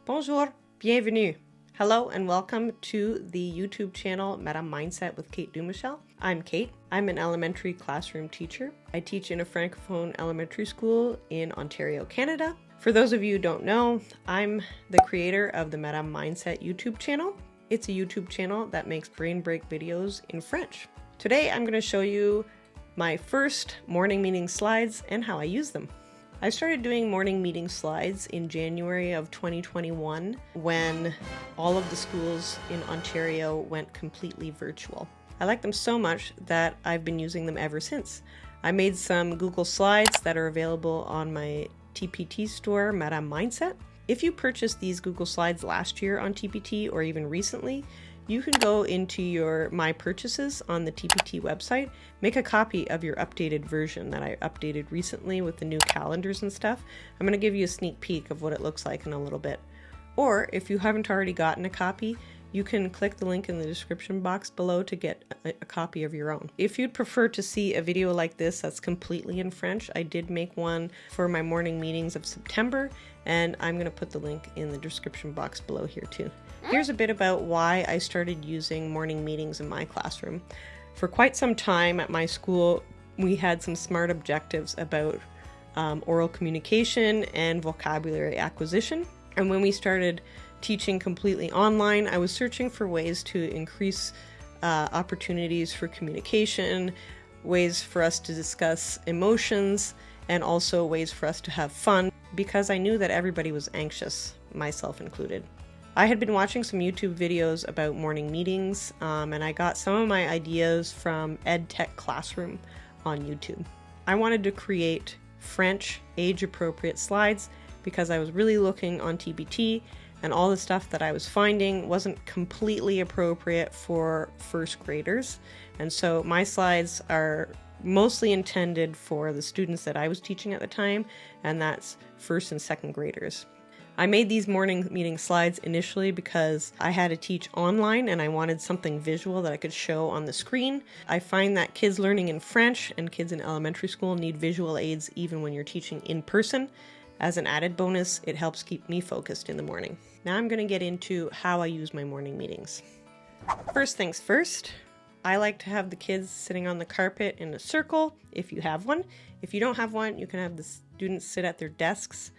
Bonjour, bienvenue. Hello and welcome to the YouTube channel Madame Mindset with Kate Dumichel. I'm Kate. I'm an elementary classroom teacher. I teach in a francophone elementary school in Ontario, Canada. For those of you who don't know, I'm the creator of the Madame Mindset YouTube channel. It's a YouTube channel that makes brain break videos in French. Today I'm going to show you my first morning meeting slides and how I use them. I started doing morning meeting slides in January of 2021 when all of the schools in Ontario went completely virtual. I like them so much that I've been using them ever since. I made some Google Slides that are available on my TPT store, Madame Mindset. If you purchased these Google Slides last year on TPT or even recently, you can go into your My Purchases on the TPT website, make a copy of your updated version that I updated recently with the new calendars and stuff. I'm going to give you a sneak peek of what it looks like in a little bit. Or if you haven't already gotten a copy, you can click the link in the description box below to get a copy of your own. If you'd prefer to see a video like this that's completely in French, I did make one for my morning meetings of September, and I'm going to put the link in the description box below here too. Here's a bit about why I started using morning meetings in my classroom. For quite some time at my school, we had some SMART objectives about oral communication and vocabulary acquisition. And when we started teaching completely online, I was searching for ways to increase opportunities for communication, ways for us to discuss emotions, and also ways for us to have fun, because I knew that everybody was anxious, myself included. I had been watching some YouTube videos about morning meetings, and I got some of my ideas from EdTech Classroom on YouTube. I wanted to create French age-appropriate slides because I was really looking on TPT, and all the stuff that I was finding wasn't completely appropriate for first graders. And so my slides are mostly intended for the students that I was teaching at the time, and that's first and second graders. I made these morning meeting slides initially because I had to teach online and I wanted something visual that I could show on the screen. I find that kids learning in French and kids in elementary school need visual aids even when you're teaching in person. As an added bonus, it helps keep me focused in the morning. Now I'm going to get into how I use my morning meetings. First things first, I like to have the kids sitting on the carpet in a circle, if you have one. If you don't have one, you can have the students sit at their desks.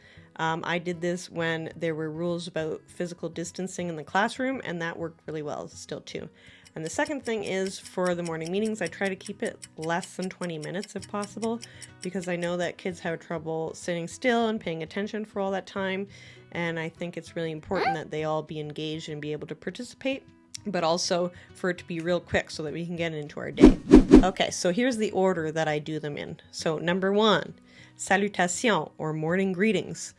I did this when there were rules about physical distancing in the classroom, and that worked really well still too. And the second thing is, for the morning meetings, I try to keep it less than 20 minutes if possible, because I know that kids have trouble sitting still and paying attention for all that time, and I think it's really important that they all be engaged and be able to participate, but also for it to be real quick so that we can get into our day. Okay, so here's the order that I do them in. So number 1, salutation, or morning greetings.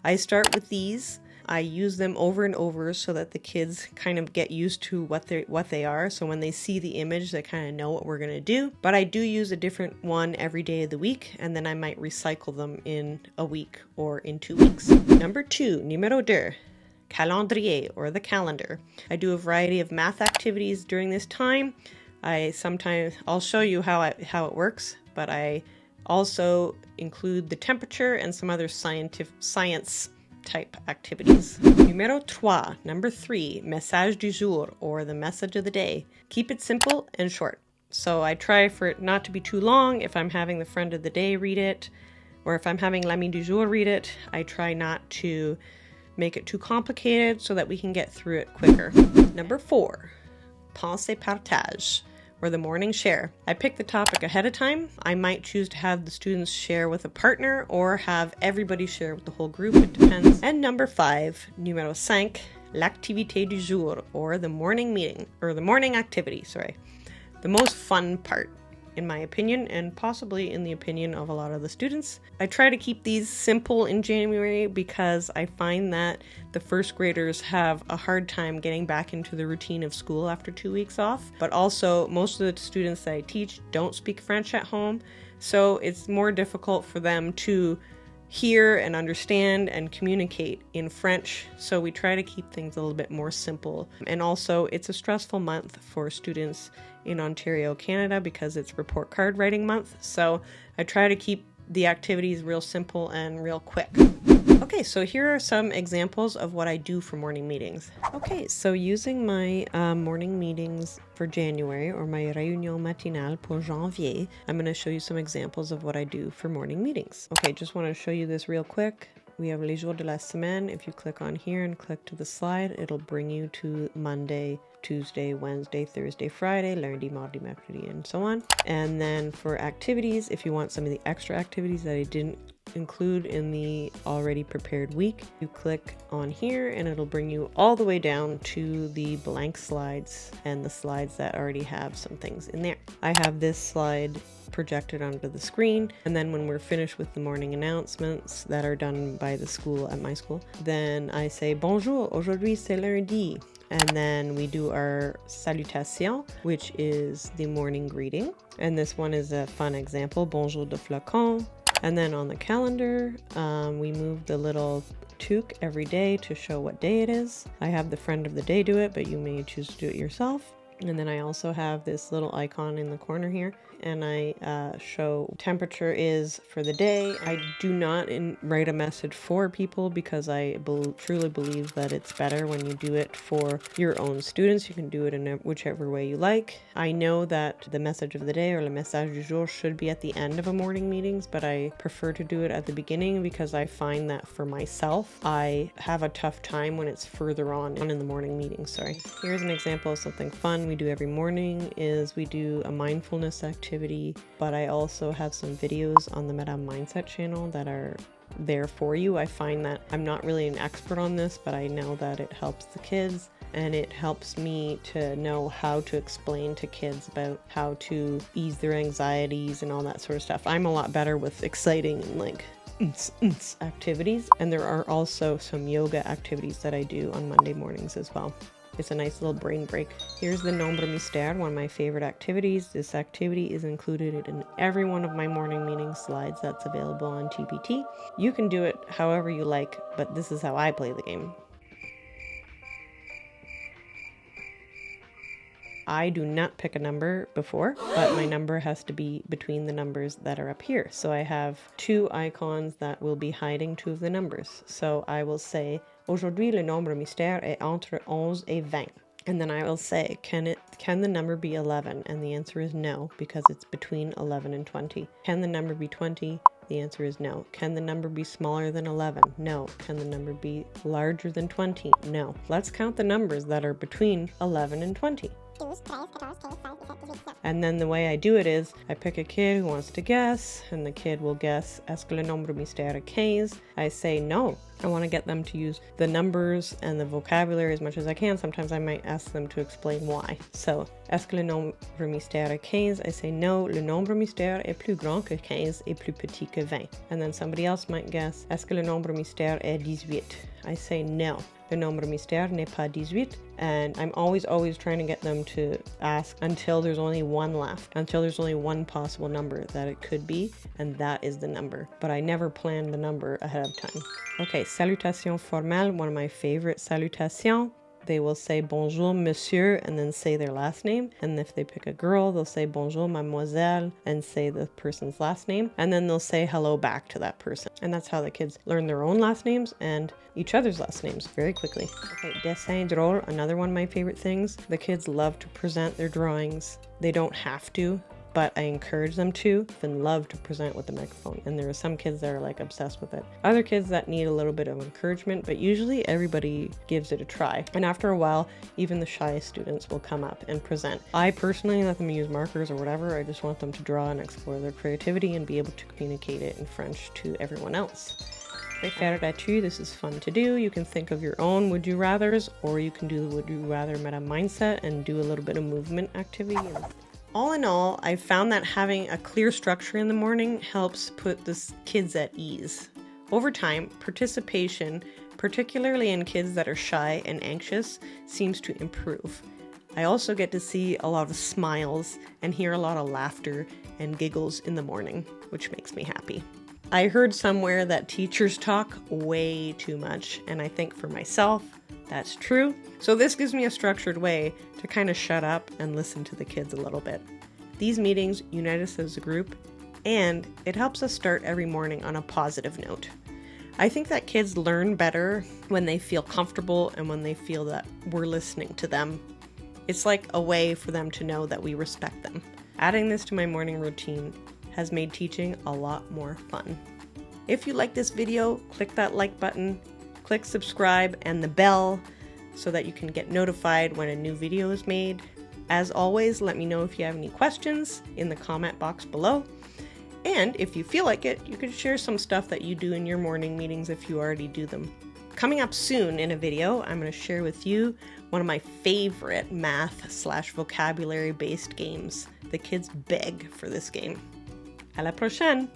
I start with these. I use them over and over so that the kids kind of get used to what they are. So when they see the image, they kind of know what we're going to do. But I do use a different one every day of the week, and then I might recycle them in a week or in 2 weeks. Number 2, numéro 2, calendrier, or the calendar. I do a variety of math activities during this time. I'll show you how it works, but I also include the temperature and some other science type activities. Numéro 3, number 3, message du jour, or the message of the day. Keep it simple and short. So I try for it not to be too long. If I'm having the friend of the day read it, or if I'm having l'ami du jour read it, I try not to make it too complicated so that we can get through it quicker. Number 4, pensée partage, or the morning share. I pick the topic ahead of time. I might choose to have the students share with a partner or have everybody share with the whole group. It depends. And number 5, numéro 5, l'activité du jour, or the morning meeting, or the morning activity, sorry. The most fun part, in my opinion, and possibly in the opinion of a lot of the students. I try to keep these simple in January because I find that the first graders have a hard time getting back into the routine of school after 2 weeks off. But also, most of the students that I teach don't speak French at home, so it's more difficult for them to hear and understand and communicate in French, so we try to keep things a little bit more simple. And also, it's a stressful month for students in Ontario, Canada, because it's report card writing month, so I try to keep the activities real simple and real quick. Okay, so here are some examples of what I do for morning meetings. Okay, so using my morning meetings for January, or my réunion matinale pour janvier, I'm going to show you some examples of what I do for morning meetings. Okay, just want to show you this real quick. We have les jours de la semaine. If you click on here and click to the slide, it'll bring you to Monday, Tuesday, Wednesday, Thursday, Friday, lundi, mardi, mercredi, and so on. And then for activities, if you want some of the extra activities that I didn't include in the already prepared week, you click on here and it'll bring you all the way down to the blank slides and the slides that already have some things in there. I have this slide projected onto the screen, and then when we're finished with the morning announcements that are done by the school at my school, then I say bonjour, aujourd'hui c'est lundi. And then we do our salutation, which is the morning greeting. And this one is a fun example, bonjour de flacon. And then on the calendar, we move the little toque every day to show what day it is. I have the friend of the day do it, but you may choose to do it yourself. And then I also have this little icon in the corner here, and I show temperature is for the day. I do not write a message for people because I truly believe that it's better when you do it for your own students. You can do it in whichever way you like. I know that the message of the day, or le message du jour, should be at the end of a morning meetings, but I prefer to do it at the beginning because I find that for myself, I have a tough time when it's further on in the morning meeting. Here's an example of something fun we do every morning. Is we do a mindfulness activity, but I also have some videos on the Madame Mindset channel that are there for you. I find that I'm not really an expert on this, but I know that it helps the kids, and it helps me to know how to explain to kids about how to ease their anxieties and all that sort of stuff. I'm a lot better with exciting and like activities, and there are also some yoga activities that I do on Monday mornings as well. It's a nice little brain break. Here's the nombre mystère, one of my favorite activities. This activity is included in every one of my morning meeting slides that's available on TPT. You can do it however you like, but this is how I play the game. I do not pick a number before, but my number has to be between the numbers that are up here. So I have two icons that will be hiding two of the numbers. So I will say, aujourd'hui le nombre mystère est entre 11 et 20. And then I will say, can the number be 11? And the answer is no, because it's between 11 and 20. Can the number be 20? The answer is no. Can the number be smaller than 11? No. Can the number be larger than 20? No. Let's count the numbers that are between 11 and 20. And then the way I do it is I pick a kid who wants to guess, and the kid will guess, est-ce que le nombre mystère est 15? I say no. I want to get them to use the numbers and the vocabulary as much as I can. Sometimes I might ask them to explain why. So, est-ce que le nombre mystère est 15? I say no, le nombre mystère est plus grand que 15 et plus petit que 20. And then somebody else might guess, est-ce que le nombre mystère est 18? I say no. Le nombre mystère n'est pas 18, and I'm always trying to get them to ask until there's only one left, until there's only one possible number that it could be, and that is the number. But I never plan the number ahead of time. Okay, salutation formelle, one of my favorite salutations. They will say bonjour monsieur and then say their last name. And if they pick a girl, they'll say bonjour mademoiselle and say the person's last name. And then they'll say hello back to that person. And that's how the kids learn their own last names and each other's last names very quickly. Okay, dessin drôle, another one of my favorite things. The kids love to present their drawings. They don't have to, but I encourage them to and love to present with the microphone. And there are some kids that are like obsessed with it. Other kids that need a little bit of encouragement, but usually everybody gives it a try. And after a while, even the shyest students will come up and present. I personally let them use markers or whatever. I just want them to draw and explore their creativity and be able to communicate it in French to everyone else. Réfère là-dessus, this is fun to do. You can think of your own would you rathers, or you can do the would you rather meta mindset and do a little bit of movement activity. All in all, I found that having a clear structure in the morning helps put the kids at ease. Over time, participation, particularly in kids that are shy and anxious, seems to improve. I also get to see a lot of smiles and hear a lot of laughter and giggles in the morning, which makes me happy. I heard somewhere that teachers talk way too much, and I think for myself, that's true. So this gives me a structured way to kind of shut up and listen to the kids a little bit. These meetings unite us as a group, and it helps us start every morning on a positive note. I think that kids learn better when they feel comfortable and when they feel that we're listening to them. It's like a way for them to know that we respect them. Adding this to my morning routine has made teaching a lot more fun. If you like this video, click that like button, click subscribe and the bell so that you can get notified when a new video is made. As always, let me know if you have any questions in the comment box below. And if you feel like it, you can share some stuff that you do in your morning meetings if you already do them. Coming up soon in a video, I'm going to share with you one of my favorite math/vocabulary based games. The kids beg for this game. À la prochaine!